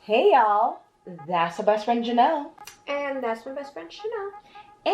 Hey y'all, that's my best friend Janelle. And that's my best friend Shenielle.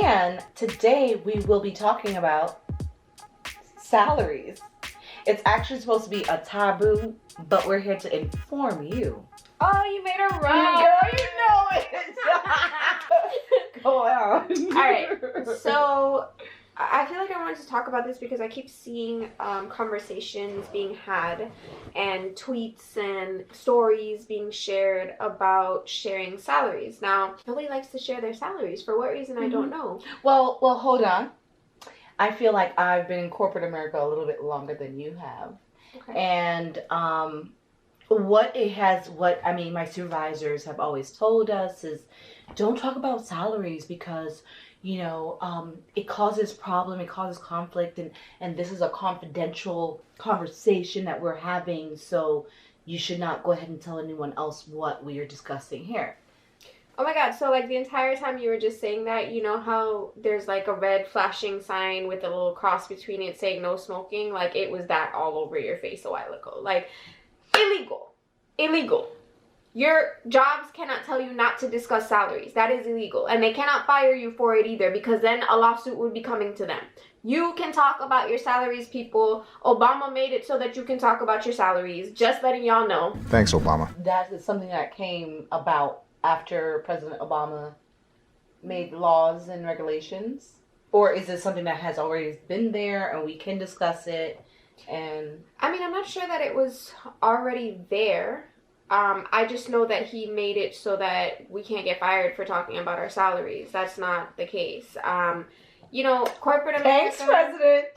And today we will be talking about salaries. It's actually supposed to be a taboo, but we're here to inform you. Oh, you made a run. Girl, you know it. Go on. Alright, so I feel like I wanted to talk about this because I keep seeing conversations being had and tweets and stories being shared about sharing salaries. Now, nobody likes to share their salaries. For what reason, I don't know. Well, hold on. I feel like I've been in corporate America a little bit longer than you have. Okay. And my supervisors have always told us is don't talk about salaries because, it causes problem, it causes conflict, and this is a confidential conversation that we're having, so you should not go ahead and tell anyone else what we are discussing here. Oh my god, so like the entire time you were just saying that, you know how there's like a red flashing sign with a little cross between it saying no smoking? Like it was that all over your face a while ago. Like, illegal. Your jobs cannot tell you not to discuss salaries. That is illegal. And they cannot fire you for it either, because then a lawsuit would be coming to them. You can talk about your salaries, people. Obama made it so that you can talk about your salaries. Just letting y'all know. Thanks, Obama. That is something that came about after President Obama made laws and regulations? Or is it something that has already been there and we can discuss it? And I mean, I'm not sure that it was already there. I just know that he made it so that we can't get fired for talking about our salaries. That's not the case. Corporate America, thanks, President.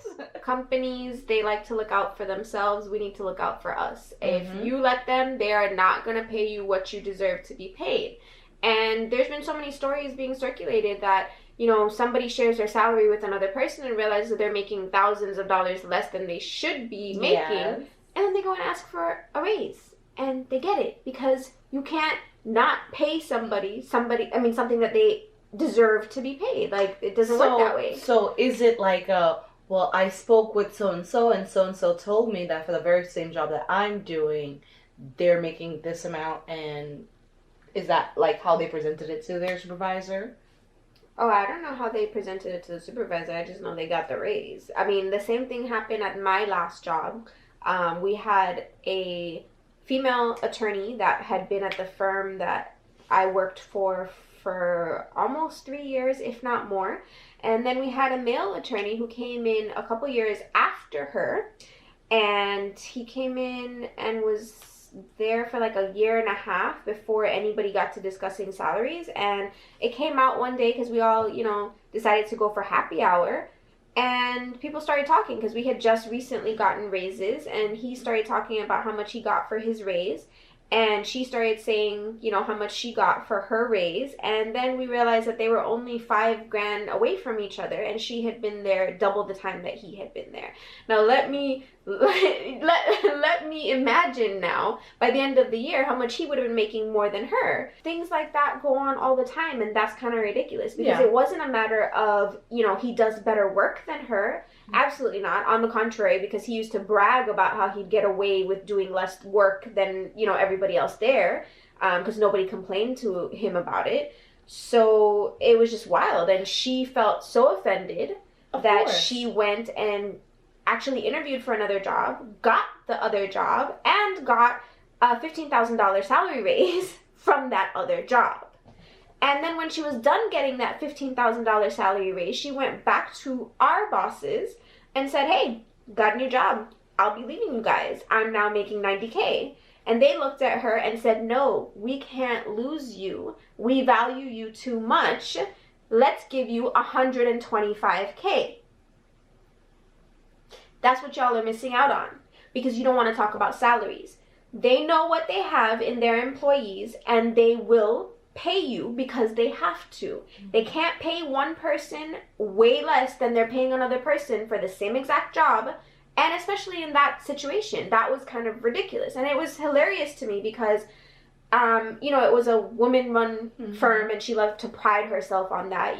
Companies, they like to look out for themselves. We need to look out for us. If you let them, they are not going to pay you what you deserve to be paid. And there's been so many stories being circulated that, somebody shares their salary with another person and realizes that they're making thousands of dollars less than they should be making. Yes. And then they go and ask for a raise. And they get it because you can't not pay something that they deserve to be paid. Like, it doesn't work that way. So is it like, I spoke with so-and-so and so-and-so told me that for the very same job that I'm doing, they're making this amount, and is that like how they presented it to their supervisor? Oh, I don't know how they presented it to the supervisor. I just know they got the raise. I mean, the same thing happened at my last job. We had a female attorney that had been at the firm that I worked for almost 3 years, if not more. And then we had a male attorney who came in a couple years after her. And he came in and was there for like a year and a half before anybody got to discussing salaries. And it came out one day because we all, decided to go for happy hour. And people started talking because we had just recently gotten raises, and he started talking about how much he got for his raise, and she started saying, how much she got for her raise. And then we realized that they were only $5,000 away from each other, and she had been there double the time that he had been there. Now let me imagine now, by the end of the year, how much he would have been making more than her. Things like that go on all the time, and that's kind of ridiculous because it wasn't a matter of, he does better work than her. Absolutely not. On the contrary, because he used to brag about how he'd get away with doing less work than, everybody else there, because nobody complained to him about it. So it was just wild, and she felt so offended that she went and actually interviewed for another job, got the other job, and got a $15,000 salary raise from that other job. And then when she was done getting that $15,000 salary raise, she went back to our bosses and said, hey, got a new job. I'll be leaving you guys. I'm now making $90K. And they looked at her and said, no, we can't lose you. We value you too much. Let's give you $125K. That's what y'all are missing out on because you don't want to talk about salaries. They know what they have in their employees, and they will pay you because they have to. They can't pay one person way less than they're paying another person for the same exact job. And especially in that situation, that was kind of ridiculous. And it was hilarious to me because, it was a woman-run firm, and she loved to pride herself on that,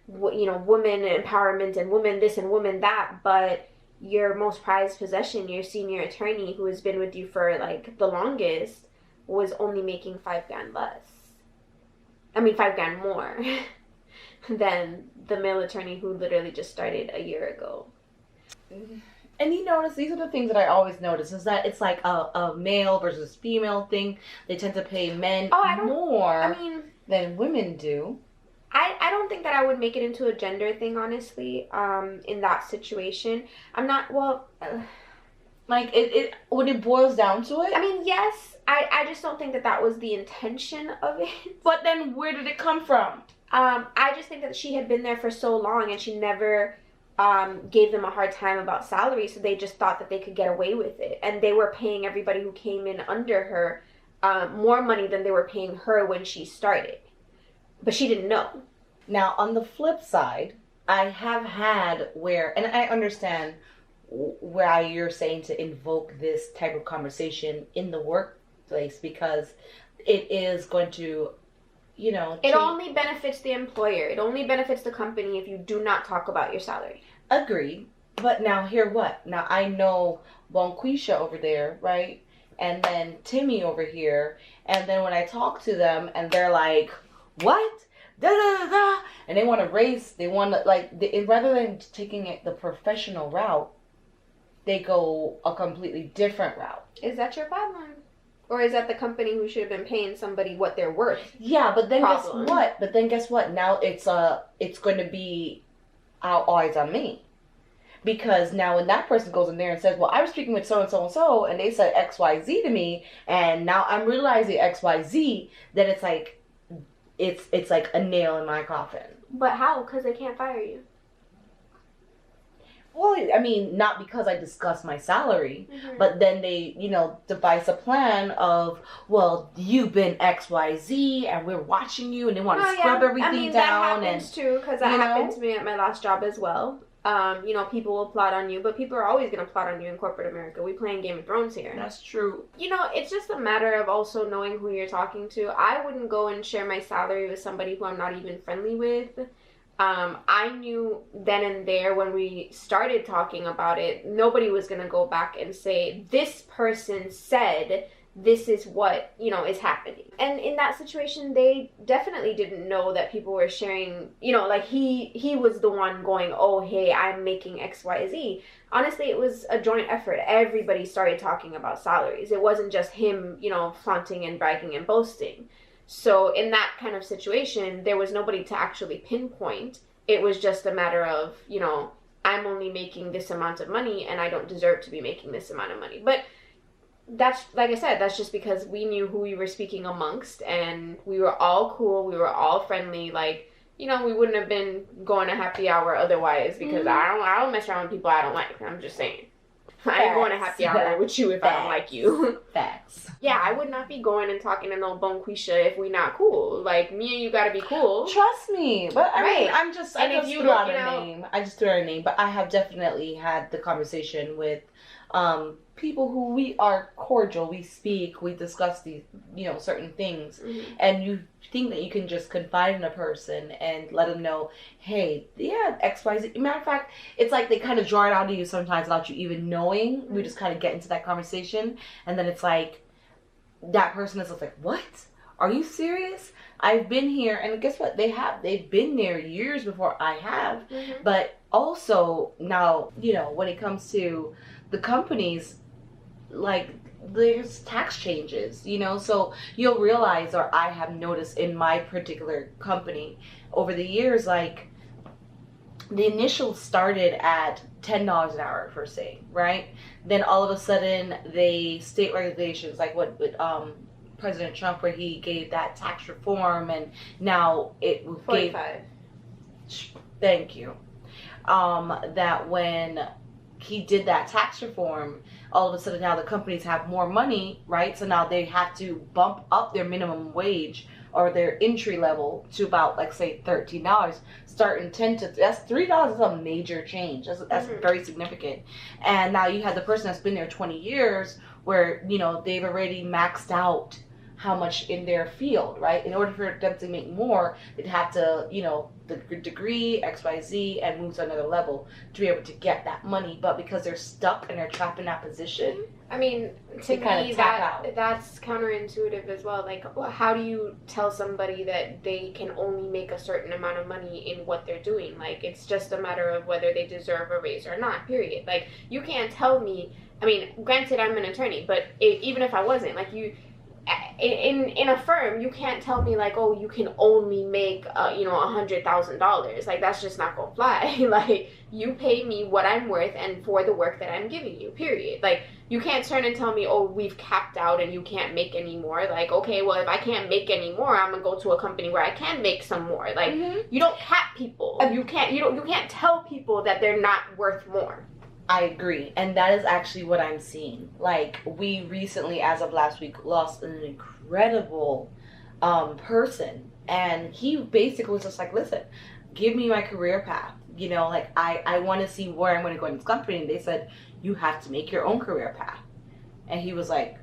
woman empowerment and woman this and woman that. But your most prized possession, your senior attorney who has been with you for like the longest, was only making $5,000 less. I mean, $5,000 more than the male attorney who literally just started a year ago. And you notice, these are the things that I always notice, is that it's like a male versus female thing. They tend to pay men more than women do. I don't think that I would make it into a gender thing, honestly, in that situation. I'm not, like, it when it boils down to it. I mean, yes, I just don't think that that was the intention of it. But then where did it come from? I just think that she had been there for so long and she never gave them a hard time about salary, so they just thought that they could get away with it. And they were paying everybody who came in under her more money than they were paying her when she started. But she didn't know. Now, on the flip side, I have had where, and I understand why you're saying to invoke this type of conversation in the workplace, because it is going to, you know... It only benefits the employer. It only benefits the company if you do not talk about your salary. Agreed. But now, hear what? Now, I know Bonquisha over there, right? And then Timmy over here. And then when I talk to them and they're like, what? Da da da da. And they want to raise, they want to, like, rather than taking it the professional route, they go a completely different route. Is that your problem? Or is that the company who should have been paying somebody what they're worth? Yeah, but then guess what? Now it's going to be all eyes on me. Because now when that person goes in there and says, well, I was speaking with so and so and so, and they said XYZ to me, and now I'm realizing XYZ, then it's like, it's like a nail in my coffin. But how? Because they can't fire you. Well, I mean, not because I discussed my salary, but then they, you know, devise a plan of, well, you've been XYZ and we're watching you, and they want to scrub everything down. That happens too, because that happened to me at my last job as well. You know, people will plot on you, but people are always going to plot on you in corporate America. We playing Game of Thrones here. That's true. You know, it's just a matter of also knowing who you're talking to. I wouldn't go and share my salary with somebody who I'm not even friendly with. I knew then and there when we started talking about it, nobody was going to go back and say, this person said this is what, you know, is happening. And in that situation, they definitely didn't know that people were sharing, you know, like he was the one going, oh, hey, I'm making XYZ. Honestly, it was a joint effort. Everybody started talking about salaries. It wasn't just him, you know, flaunting and bragging and boasting. So in that kind of situation, there was nobody to actually pinpoint. It was just a matter of, you know, I'm only making this amount of money and I don't deserve to be making this amount of money. But that's, like I said, that's just because we knew who we were speaking amongst, and we were all cool. We were all friendly. Like, you know, we wouldn't have been going to happy hour otherwise, because I don't mess around with people I don't like. I'm just saying. I ain't going to happy hour with you if I don't like you. Facts. Yeah, I would not be going and talking to no Bonquisha if we not cool. Like, me and you gotta be cool. Trust me. But I mean, I just threw out a name. I just threw out a name. But I have definitely had the conversation with people who we are cordial. We speak. We discuss these, you know, certain things. And you think that you can just confide in a person and let them know, hey, yeah, XYZ. Matter of fact, it's like they kind of draw it out of you sometimes without you even knowing. We just kind of get into that conversation, and then it's like that person is like, what? Are you serious? I've been here, and guess what? They've been there years before I have. But also now, you know, when it comes to the companies, like, there's tax changes, you know, so you'll realize, or I have noticed in my particular company over the years, like, the initial started at $10 an hour per se, right? Then all of a sudden, they state regulations, like what President Trump, where he gave that tax reform, and now it 45. Thank you. That when he did that tax reform, all of a sudden now the companies have more money, right? So now they have to bump up their minimum wage or their entry level to about, like, say, $13. Starting that's $3 is a major change. That's very significant. And now you have the person that's been there 20 years where, you know, they've already maxed out how much in their field, right? In order for them to make more, they'd have to, the degree, XYZ, and move to another level to be able to get that money. But because they're stuck and they're trapped in that position, I mean, to me, that's counterintuitive as well. Like, how do you tell somebody that they can only make a certain amount of money in what they're doing? Like, it's just a matter of whether they deserve a raise or not, period. Like, you can't tell me, I mean, granted, I'm an attorney, but even if I wasn't, like, in a firm, you can't tell me, like, oh, you can only make, $100,000. Like, that's just not gonna fly. Like, you pay me what I'm worth and for the work that I'm giving you, period. Like, you can't turn and tell me, oh, we've capped out and you can't make any more. Like, okay, well, if I can't make any more, I'm gonna go to a company where I can make some more. Like, you don't cap people. You can't tell people that they're not worth more. I agree, and that is actually what I'm seeing. Like, we recently, as of last week, lost an incredible person, and he basically was just like, listen, give me my career path. Like, I want to see where I'm going to go in this company. And they said, you have to make your own career path. And he was like,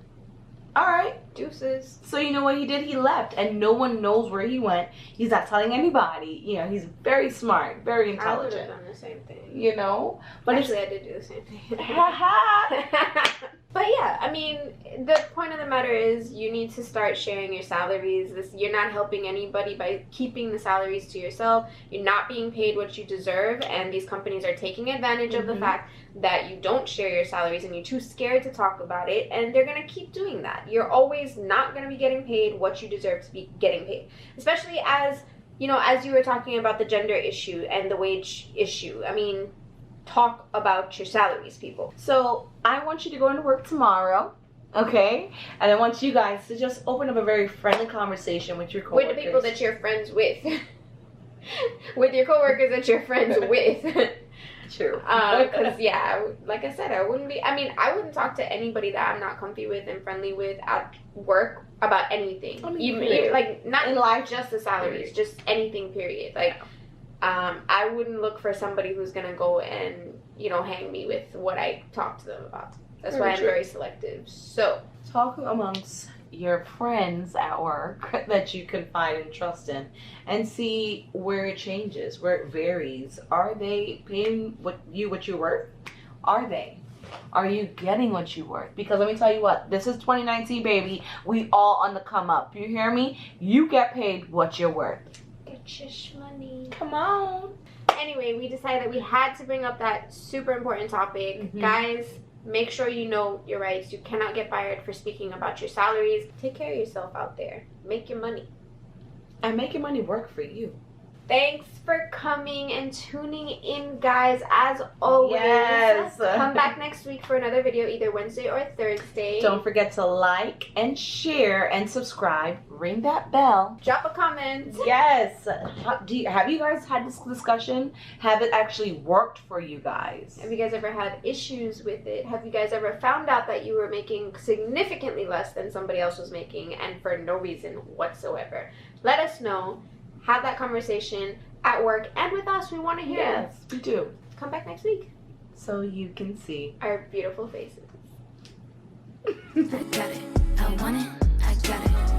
all right, deuces. So you know what he did? He left, and no one knows where he went. He's not telling anybody. He's very smart, very intelligent. I would have done the same thing. But actually, I did do the same thing. But yeah, I mean, the point of the matter is you need to start sharing your salaries. You're not helping anybody by keeping the salaries to yourself. You're not being paid what you deserve, and these companies are taking advantage of the fact that you don't share your salaries and you're too scared to talk about it, and they're going to keep doing that. You're always not going to be getting paid what you deserve to be getting paid, especially as you were talking about the gender issue and the wage issue. I mean, talk about your salaries, people. So I want you to go into work tomorrow, okay? And I want you guys to just open up a very friendly conversation with your coworkers. With the people that you're friends with. With your coworkers that you're friends with. True. Because, like I said, I wouldn't talk to anybody that I'm not comfy with and friendly with at work about anything. Even like, not in life, just the salaries, just anything, period. Like, I wouldn't look for somebody who's going to go and, hang me with what I talk to them about. That's why I'm very selective. So, talk amongst your friends at work that you confide and trust in, and see where it changes, where it varies. Are they paying what you're worth? Are you getting what you're worth? Because let me tell you what, this is 2019, baby. We all on the come up. You hear me? You get paid what you're worth. Get your money. Come on. Anyway, we decided that we had to bring up that super important topic. Guys, make sure you know your rights. You cannot get fired for speaking about your salaries. Take care of yourself out there. Make your money. And make your money work for you. Thanks for coming and tuning in, guys. As always, yes. Come back next week for another video, either Wednesday or Thursday. Don't forget to like and share and subscribe. Ring that bell. Drop a comment. Yes. Have you guys had this discussion? Have it actually worked for you guys? Have you guys ever had issues with it? Have you guys ever found out that you were making significantly less than somebody else was making and for no reason whatsoever? Let us know. Have that conversation at work and with us. We want to hear. Yes, we do. Come back next week so you can see our beautiful faces. I got it. I want it. I got it.